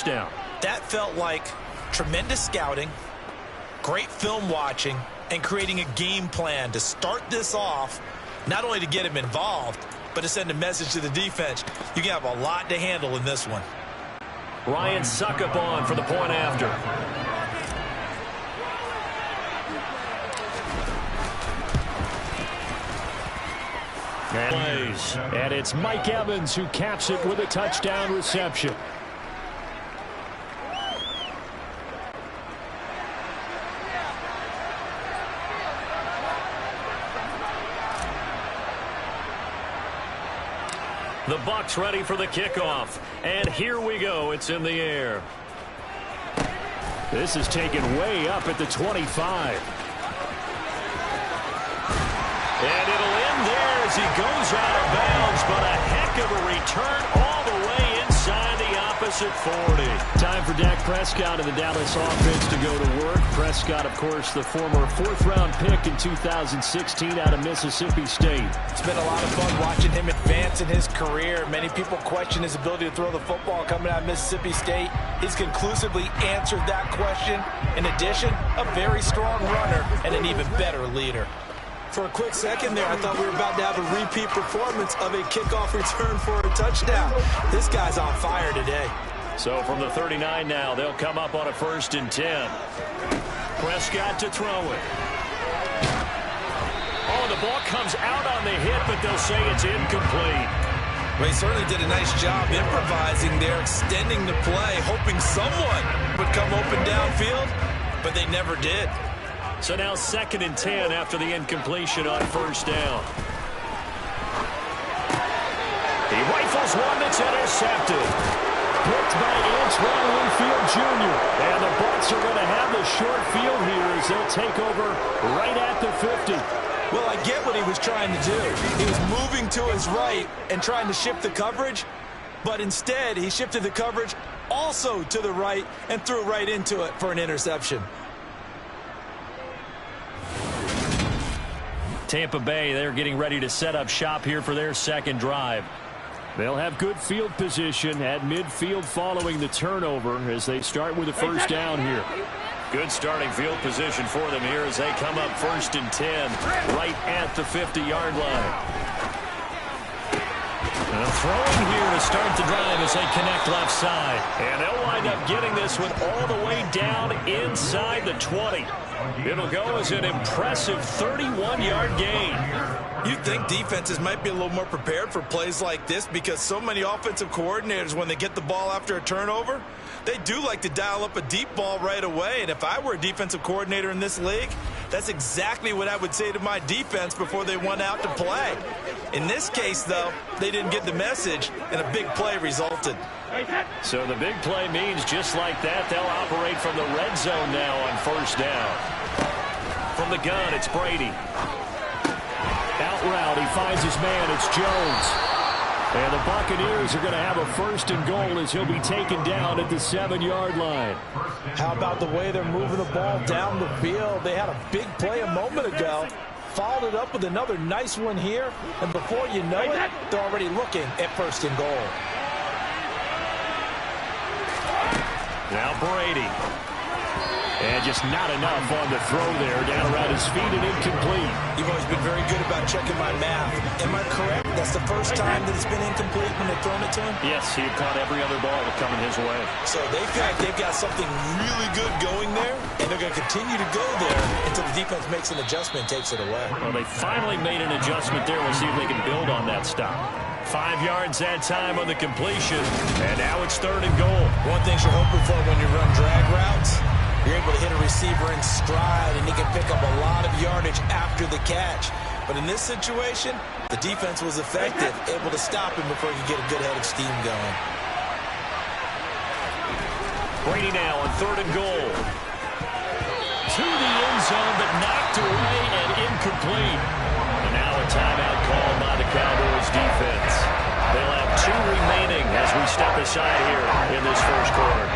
first down. That felt like tremendous scouting, great film watching, and creating a game plan to start this off, not only to get him involved, but to send a message to the defense. You can have a lot to handle in this one. Ryan Succop on for the point after. And it's Mike Evans who caps it with a touchdown reception. The Bucs ready for the kickoff. And here we go. It's in the air. This is taken way up at the 25. And it'll end there as he goes out of bounds, but a heck of a return all the way inside the opposite 40. Time for Dak Prescott and the Dallas offense to go to work. Prescott, of course, the former fourth-round pick in 2016 out of Mississippi State. It's been a lot of fun watching him advance in his career. Many people question his ability to throw the football coming out of Mississippi State. He's conclusively answered that question. In addition, a very strong runner and an even better leader. For a quick second there, I thought we were about to have a repeat performance of a kickoff return for a touchdown. This guy's on fire today. So from the 39 now, they'll come up on a 1st and 10. Prescott to throw it. Oh, the ball comes out on the hit, but they'll say it's incomplete. Well, he certainly did a nice job improvising there, extending the play, hoping someone would come open downfield, but they never did. So now 2nd and 10 after the incompletion on 1st down. He rifles one that's intercepted. Picked by Antoine Winfield Jr. And the Bucs are going to have the short field here as they'll take over right at the 50. Well, I get what he was trying to do. He was moving to his right and trying to shift the coverage, but instead he shifted the coverage also to the right and threw right into it for an interception. Tampa Bay, they're getting ready to set up shop here for their second drive. They'll have good field position at midfield following the turnover as they start with a 1st down here. Good starting field position for them here as they come up 1st and 10 right at the 50-yard line. And throwing here to start the drive as they connect left side. And they'll wind up getting this one all the way down inside the 20. It'll go as an impressive 31-yard gain. You'd think defenses might be a little more prepared for plays like this because so many offensive coordinators, when they get the ball after a turnover, they do like to dial up a deep ball right away. And if I were a defensive coordinator in this league, that's exactly what I would say to my defense before they went out to play. In this case, though, they didn't get the message, and a big play resulted. So the big play means just like that, they'll operate from the red zone now on 1st down. From the gun, it's Brady. Out route, he finds his man, it's Jones. And the Buccaneers are going to have a 1st and goal as he'll be taken down at the 7-yard line. How about the way they're moving the ball down the field? They had a big play a moment ago. Followed it up with another nice one here. And before you know it, they're already looking at 1st and goal. Now Brady. And just not enough on the throw there. Down around his feet and incomplete. You've always been very good about checking my math. Am I correct? That's the first time that it's been incomplete when they've thrown it to him? Yes, he caught every other ball that coming his way. So they feel like they've got something really good going there, and they're going to continue to go there until the defense makes an adjustment and takes it away. Well, they finally made an adjustment there. We'll see if they can build on that stop. 5 yards that time on the completion, and now it's 3rd and goal. One thing you're hoping for when you run drag routes, you're able to hit a receiver in stride, and he can pick up a lot of yardage after the catch. But in this situation, the defense was effective, able to stop him before he could get a good head of steam going. Brady now on 3rd and goal. To the end zone, but knocked away and incomplete. And now a timeout called by the Cowboys defense. They'll have 2 remaining as we step aside here in this 1st quarter.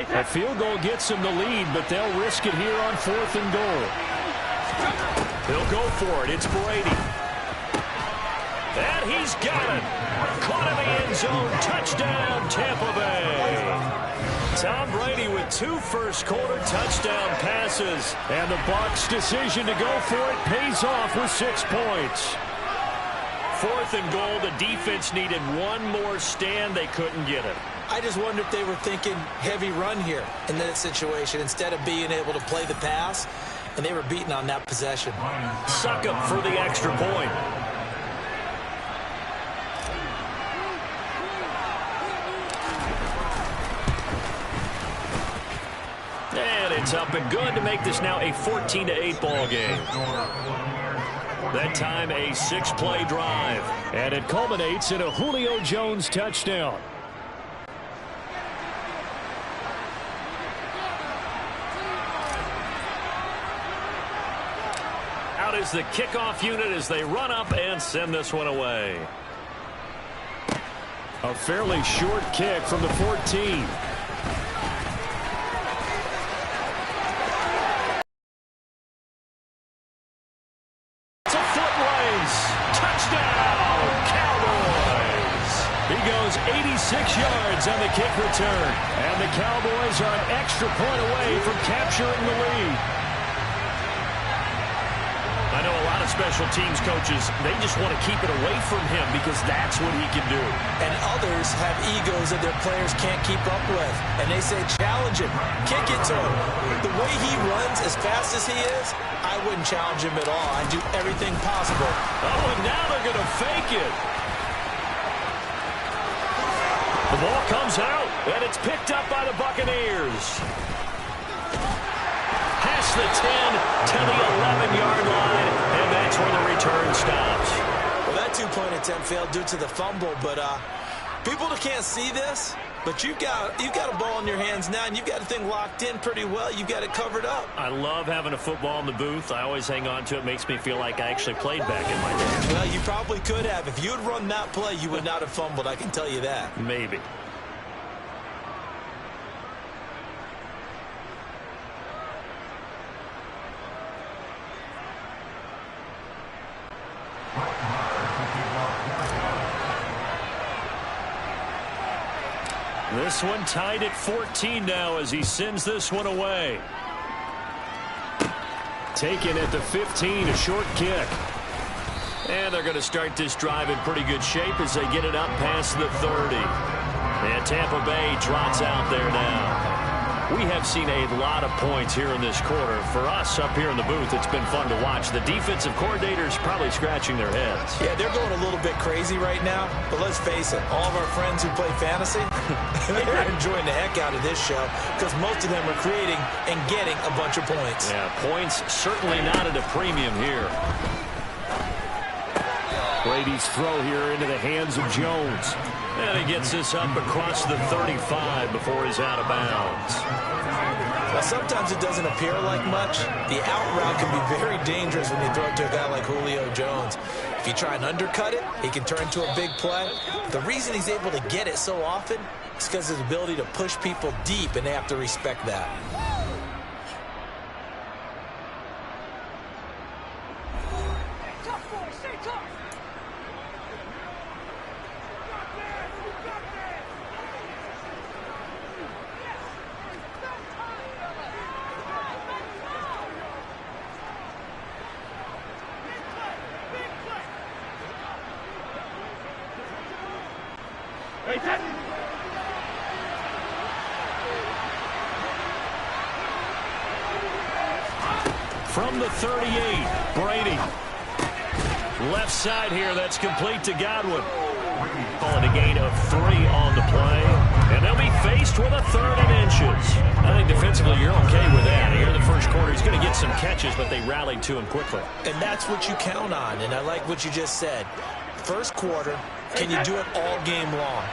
A field goal gets them the lead, but they'll risk it here on 4th and goal. He'll go for it. It's Brady. And he's got it. Caught in the end zone. Touchdown, Tampa Bay. Tom Brady with 2 first-quarter touchdown passes. And the Bucs' decision to go for it pays off with 6 points. 4th and goal. The defense needed one more stand. They couldn't get it. I just wonder if they were thinking heavy run here in that situation instead of being able to play the pass, and they were beaten on that possession. Succop for the extra point. And it's up and good to make this now a 14-8 ball game. That time a 6-play drive. And it culminates in a Julio Jones touchdown. Out is the kickoff unit as they run up and send this one away. A fairly short kick from the 14. It's a foot race. Touchdown, Cowboys. He goes 86 yards on the kick return. And the Cowboys are an extra point away from capturing the lead. I know a lot of special teams coaches, they just want to keep it away from him because that's what he can do. And others have egos that their players can't keep up with. And they say, challenge him, kick it to him. The way he runs as fast as he is, I wouldn't challenge him at all. I'd do everything possible. Oh, and now they're going to fake it. The ball comes out, and it's picked up by the Buccaneers. Past the 10 to the 11-yard line, and that's where the return stops. Well, that 2-point attempt failed due to the fumble, but people can't see this, but you've got a ball in your hands now, and you've got the thing locked in pretty well. You've got it covered up. I love having a football in the booth. I always hang on to it. It makes me feel like I actually played back in my day. Well, you probably could have. If you had run that play, you would not have fumbled. I can tell you that. Maybe. This one tied at 14 now as he sends this one away. Taken at the 15, a short kick. And they're going to start this drive in pretty good shape as they get it up past the 30. And Tampa Bay trots out there now. We have seen a lot of points here in this quarter. For us up here in the booth, it's been fun to watch. The defensive coordinators probably scratching their heads. Yeah, they're going a little bit crazy right now. But let's face it, all of our friends who play fantasy, they're enjoying the heck out of this show because most of them are creating and getting a bunch of points. Yeah, points certainly not at a premium here. Brady's throw here into the hands of Jones. And he gets this up across the 35 before he's out of bounds. Now, sometimes it doesn't appear like much. The out route can be very dangerous when you throw it to a guy like Julio Jones. If you try and undercut it, he can turn into a big play. The reason he's able to get it so often is because of his ability to push people deep, and they have to respect that. From the 38, Brady. Left side here, that's complete to Godwin. Calling a gain of 3 on the play. And they'll be faced with a 3rd and inches. I think defensively you're okay with that. Here in the first quarter, he's going to get some catches, but they rallied to him quickly. And that's what you count on, and I like what you just said. First quarter, can you do it all game long?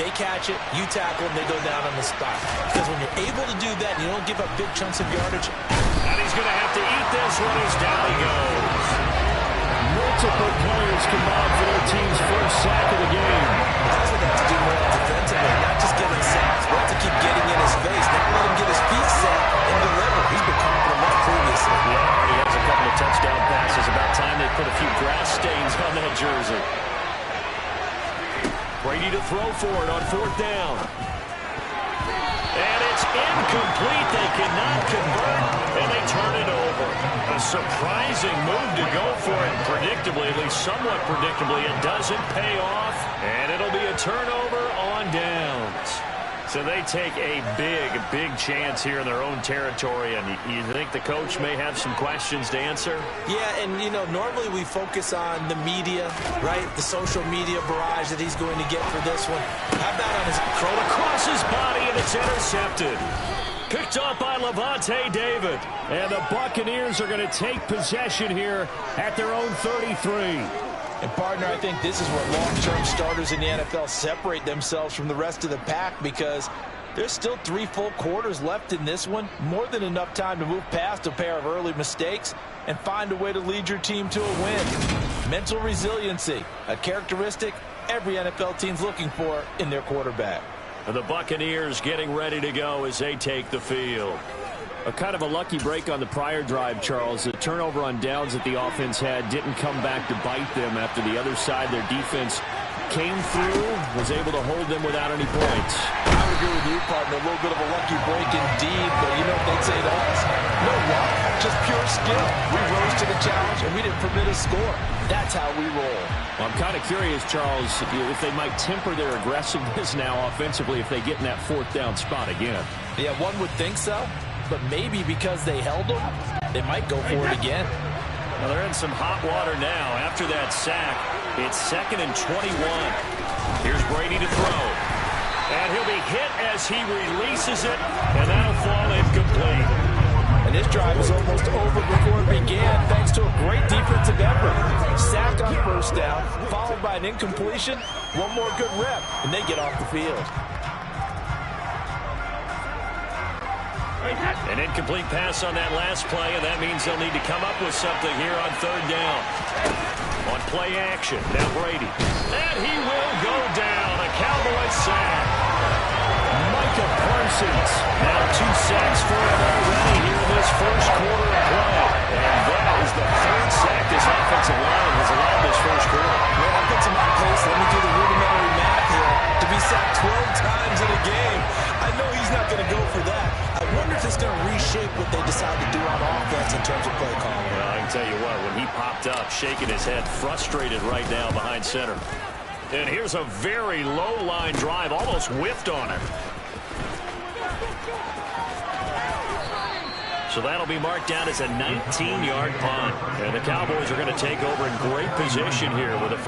They catch it, you tackle them, they go down on the spot. Because when you're able to do that and you don't give up big chunks of yardage. And he's going to have to eat this one as down he goes. Multiple players combined for their team's first sack of the game. Guys would have to do more defensively, not just getting sacks, but to keep getting in his face. touchdown pass. It's about time they put a few grass stains on that jersey. Brady to throw for it on 4th down. And it's incomplete. They cannot convert, and they turn it over. A surprising move to go for it. Predictably, at least somewhat predictably, it doesn't pay off, and it'll be a turnover on downs. So they take a big chance here in their own territory, and you think the coach may have some questions to answer? Yeah, and, you know, normally we focus on the media, right? The social media barrage that he's going to get for this one. How about on his throw across his body, and it's intercepted. Picked up by Lavonte David. And the Buccaneers are going to take possession here at their own 33. And, partner, I think this is where long-term starters in the NFL separate themselves from the rest of the pack, because there's still 3 full quarters left in this one. More than enough time to move past a pair of early mistakes and find a way to lead your team to a win. Mental resiliency, a characteristic every NFL team's looking for in their quarterback. And the Buccaneers getting ready to go as they take the field. A kind of a lucky break on the prior drive, Charles. The turnover on downs that the offense had didn't come back to bite them after the other side. Their defense came through, was able to hold them without any points. I would agree with you, partner. A little bit of a lucky break indeed, but you know what they'd say to us? No luck, just pure skill. We rose to the challenge, and we didn't permit a score. That's how we roll. Well, I'm kind of curious, Charles, if they might temper their aggressiveness now offensively if they get in that 4th down spot again. Yeah, one would think so. But maybe because they held them, they might go for it again. Well, they're in some hot water now. After that sack, it's 2nd and 21. Here's Brady to throw. And he'll be hit as he releases it, and that'll fall incomplete. And this drive was almost over before it began, thanks to a great defensive effort. Sack on 1st down, followed by an incompletion. One more good rep, and they get off the field. An incomplete pass on that last play, and that means they'll need to come up with something here on 3rd down. On play action, now Brady. And he will go down. A Cowboy sack. Micah Parsons. Now 2 sacks for him already here in this first quarter of play. And that is the 3rd sack this offensive line has allowed this first quarter. Well, I'll get some hot pace. Let me do the rudimentary math here. To be sacked 12 times in a game, I know he's not going to go for that. I wonder if it's going to reshape what they decide to do on offense in terms of play calling. Well, I can tell you what, when he popped up, shaking his head, frustrated right now behind center. And here's a very low-line drive, almost whiffed on it. So that'll be marked down as a 19-yard punt. And the Cowboys are going to take over in great position here with a